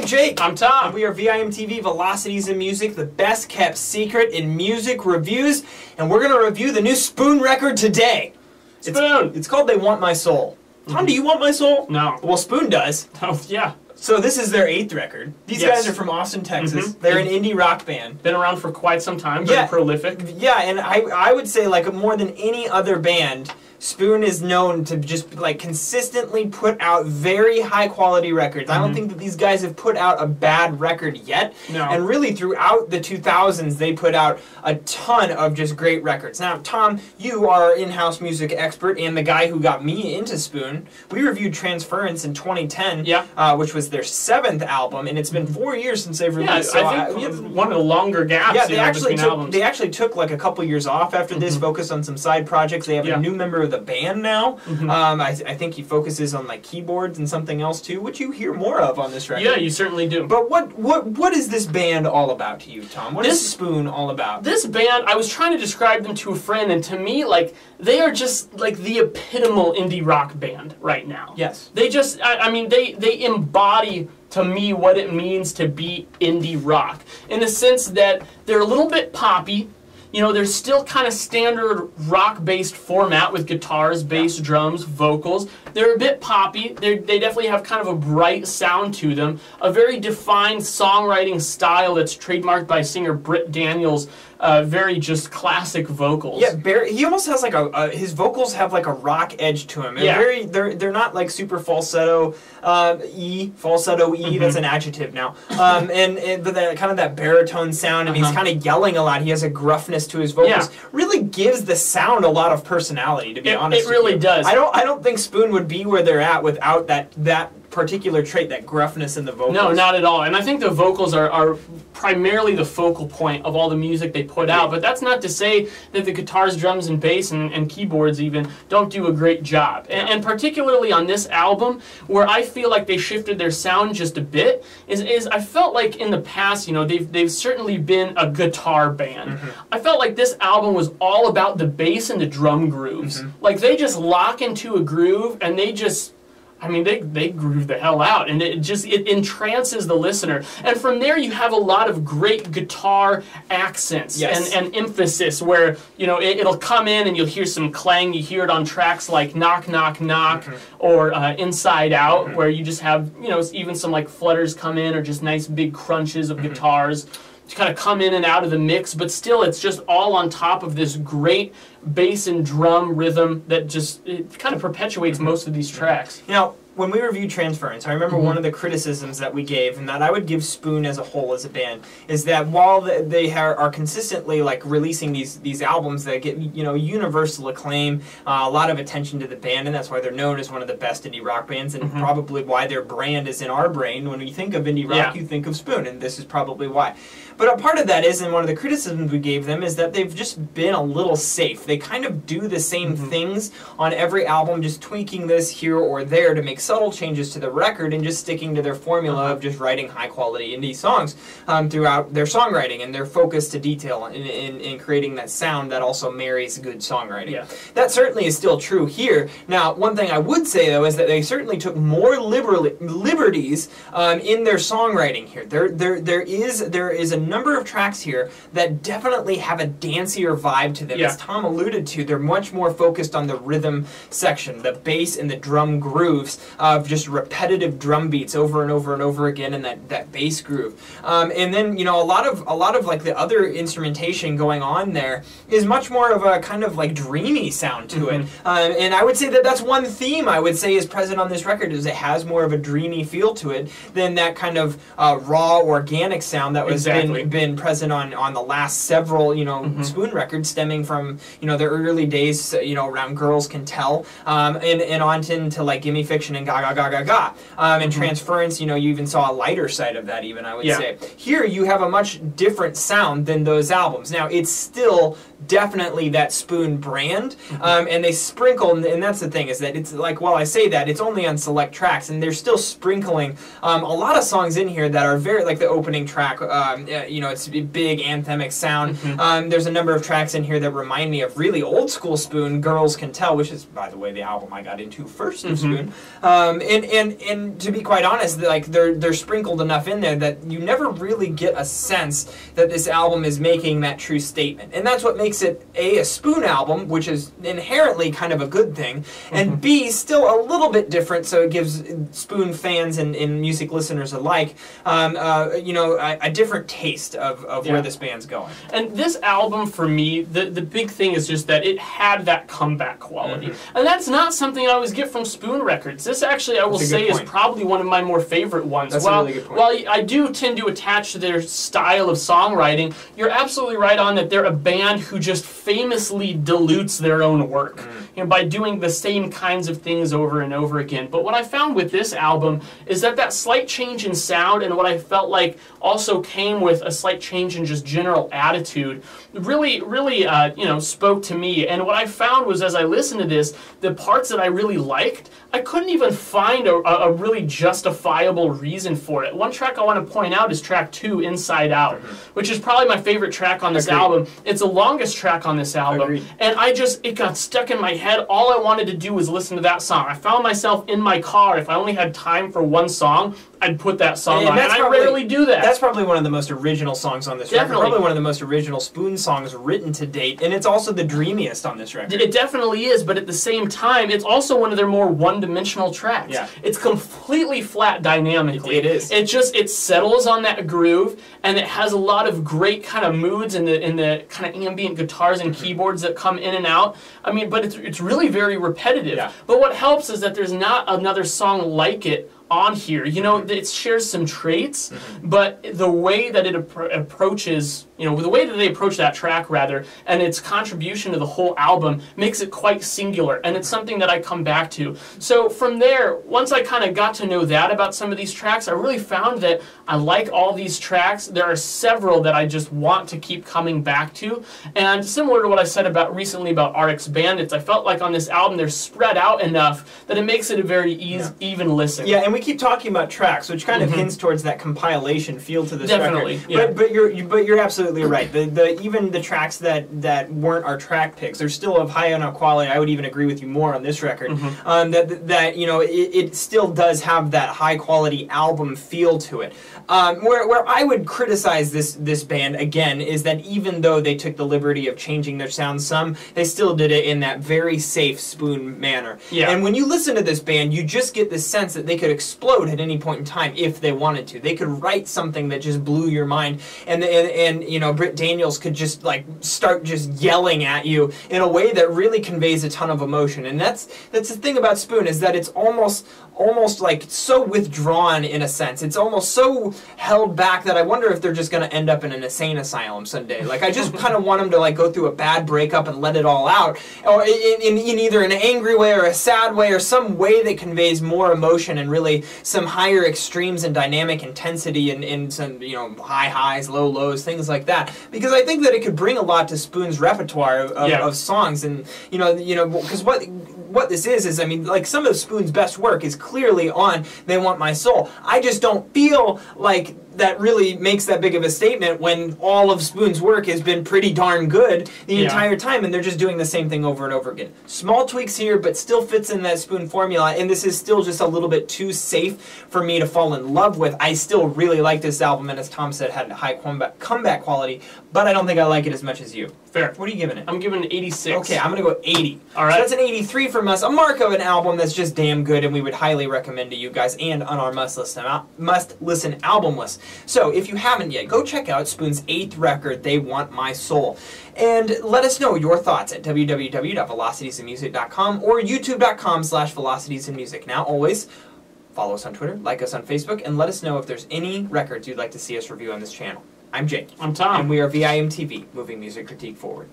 Jake. I'm Tom. And we are VIMTV Velocities in Music, the best kept secret in music reviews. And we're going to review the new Spoon record today. Spoon! It's called They Want My Soul. Tom, do you want my soul? No. Well, Spoon does. Oh, yeah. So this is their 8th record. These guys are from Austin, Texas. They're an indie rock band. Been around for quite some time, very prolific. Yeah, and I would say, like, more than any other band, Spoon is known to just, like, consistently put out very high-quality records. I don't think that these guys have put out a bad record yet. No. And really, throughout the 2000s, they put out a ton of just great records. Now, Tom, you are our in-house music expert and the guy who got me into Spoon. We reviewed Transference in 2010, which was their 7th album, and it's been 4 years since they've released. Yeah, I think one of the longer gaps between albums. They actually took like a couple years off after this, focused on some side projects. They have a new member of the band now. I think he focuses on like keyboards and something else too, which you hear more of on this record. Yeah, you certainly do. But what is this band all about to you, Tom? What is Spoon all about? This band, I was trying to describe them to a friend, and to me, like, they are just like the epitomal indie rock band right now. Yes. They just, I mean, they embody to me what it means to be indie rock, in the sense that they're a little bit poppy. You know, they're still kind of standard rock-based format with guitars, bass, drums, vocals. They're a bit poppy. They definitely have kind of a bright sound to them. A very defined songwriting style that's trademarked by singer Britt Daniels. Very just classic vocals. Yeah, he almost has like his vocals have like a rock edge to him. And they're not like super falsetto falsetto E. That's an adjective now. But kind of that baritone sound, and he's kind of yelling a lot. He has a gruffness to his vocals. Really gives the sound a lot of personality. To be honest, it really does. I don't think Spoon would be where they're at without that particular trait, that gruffness in the vocals. No, not at all. And I think the vocals are primarily the focal point of all the music they put out. But that's not to say that the guitars, drums, and bass, and keyboards even don't do a great job. And particularly on this album, where I feel like they shifted their sound just a bit, is I felt like in the past, you know, they've certainly been a guitar band. I felt like this album was all about the bass and the drum grooves. Like, they just lock into a groove, and they just... I mean, they groove the hell out, and it entrances the listener. And from there, you have a lot of great guitar accents and emphasis, where, you know, it'll come in and you'll hear some clang. You hear it on tracks like Knock, Knock, Knock, or Inside Out, where you just have, you know, even some like flutters come in, or just nice big crunches of guitars to kind of come in and out of the mix, but still it's just all on top of this great bass and drum rhythm that just kind of perpetuates most of these tracks. Now, when we reviewed Transference, I remember one of the criticisms that we gave, and that I would give Spoon as a whole as a band, is that while they are consistently like releasing these albums that get, you know, universal acclaim, a lot of attention to the band, and that's why they're known as one of the best indie rock bands, and probably why their brand is in our brain. When you think of indie rock, you think of Spoon, and this is probably why. But a part of that is, and one of the criticisms we gave them, is that they've just been a little safe. They kind of do the same things on every album, just tweaking this here or there to make subtle changes to the record, and just sticking to their formula of just writing high-quality indie songs throughout their songwriting, and their focus to detail in creating that sound that also marries good songwriting. That certainly is still true here. Now, one thing I would say, though, is that they certainly took more liberties in their songwriting here. There is a number of tracks here that definitely have a dancier vibe to them. As Tom alluded to, they're much more focused on the rhythm section, the bass and the drum grooves of just repetitive drum beats over and over and over again, and that bass groove. And then, you know, a lot of like the other instrumentation going on there is much more of a kind of like dreamy sound to it. And I would say that that's one theme I would say is present on this record, is it has more of a dreamy feel to it than that kind of raw organic sound that was been present on the last several, you know, Spoon records, stemming from, you know, their early days, you know, around Girls Can Tell, and on to like Gimme Fiction and Ga Ga Ga Ga Ga. And Transference, you know, you even saw a lighter side of that, even, I would say. Here you have a much different sound than those albums. Now, it's still definitely that Spoon brand, and they sprinkle, and that's the thing, is that it's like, while I say that, it's only on select tracks, and they're still sprinkling a lot of songs in here that are very, like the opening track, it's a big anthemic sound. There's a number of tracks in here that remind me of really old school Spoon, Girls Can Tell, which is, by the way, the album I got into first of Spoon. And to be quite honest, like they're sprinkled enough in there that you never really get a sense that this album is making that true statement. And that's what makes it a Spoon album, which is inherently kind of a good thing, and B, still a little bit different, so it gives Spoon fans and music listeners alike, a different taste of where this band's going. And this album, for me, the big thing is just that it had that comeback quality. And that's not something I always get from Spoon records. This actually, I will say, is probably one of my more favorite ones. That's a really good point. While I do tend to attach to their style of songwriting, you're absolutely right on that they're a band who just famously dilutes their own work by doing the same kinds of things over and over again. But what I found with this album is that slight change in sound, and what I felt like also came with a slight change in just general attitude, really spoke to me. And what I found was, as I listened to this, the parts that I really liked, I couldn't even find a really justifiable reason for it. One track I want to point out is track 2, Inside Out, which is probably my favorite track on this album. It's the longest track on this album, and it got stuck in my head. All I wanted to do was listen to that song. I found myself in my car, if I only had time for one song, I'd put that song on, and I rarely do that. That's probably one of the most original songs on this record. Probably one of the most original Spoon songs written to date, and it's also the dreamiest on this record. It definitely is, but at the same time, it's also one of their more one-dimensional tracks. Yeah. It's completely flat dynamically. It is. It settles on that groove, and it has a lot of great kind of moods in the kind of ambient guitars and keyboards that come in and out. I mean, but it's really very repetitive. Yeah. But what helps is that there's not another song like it on here. It shares some traits, but the way that it approaches, the way that they approach that track, rather, and its contribution to the whole album makes it quite singular, and it's something that I come back to. So from there, once I kind of got to know that about some of these tracks, I really found that I like all these tracks. There are several that I just want to keep coming back to, and similar to what I said recently about RX Bandits, I felt like on this album they're spread out enough that it makes it a very even listen. Yeah, and we keep talking about tracks, which kind of hints towards that compilation feel to this record. Yeah. But you're absolutely right. Even the tracks that weren't our track picks, they're still of high enough quality. I would even agree with you more on this record. It still does have that high quality album feel to it. Where I would criticize this band again is that even though they took the liberty of changing their sound some, they still did it in that very safe Spoon manner. Yeah. And when you listen to this band, you just get this sense that they could explode at any point in time if they wanted to. They could write something that just blew your mind, and Britt Daniels could just start just yelling at you in a way that really conveys a ton of emotion. And that's the thing about Spoon, is that it's almost like so withdrawn in a sense. It's almost so held back that I wonder if they're just going to end up in an insane asylum someday. Like, I just kind of want them to go through a bad breakup and let it all out, or in either an angry way or a sad way, or some way that conveys more emotion and really some higher extremes and dynamic intensity, and some high highs, low lows, things like that. Because I think that it could bring a lot to Spoon's repertoire of songs, and because what this is I mean, some of Spoon's best work is clearly on They Want My Soul. I just don't feel like that really makes that big of a statement when all of Spoon's work has been pretty darn good the entire time, and they're just doing the same thing over and over again. Small tweaks here, but still fits in that Spoon formula, and this is still just a little bit too safe for me to fall in love with. I still really like this album, and as Tom said, had high comeback quality, but I don't think I like it as much as you. Fair. What are you giving it? I'm giving it 86. Okay, I'm going to go 80. All right. So that's an 83 from us, a mark of an album that's just damn good, and we would highly recommend to you guys, and on our must-listen album list. So, if you haven't yet, go check out Spoon's 8th record, They Want My Soul. And let us know your thoughts at www.velocitiesandmusic.com or youtube.com/velocitiesandmusic. Now, always, follow us on Twitter, like us on Facebook, and let us know if there's any records you'd like to see us review on this channel. I'm Jake. I'm Tom. And we are VIMTV, moving music critique forward.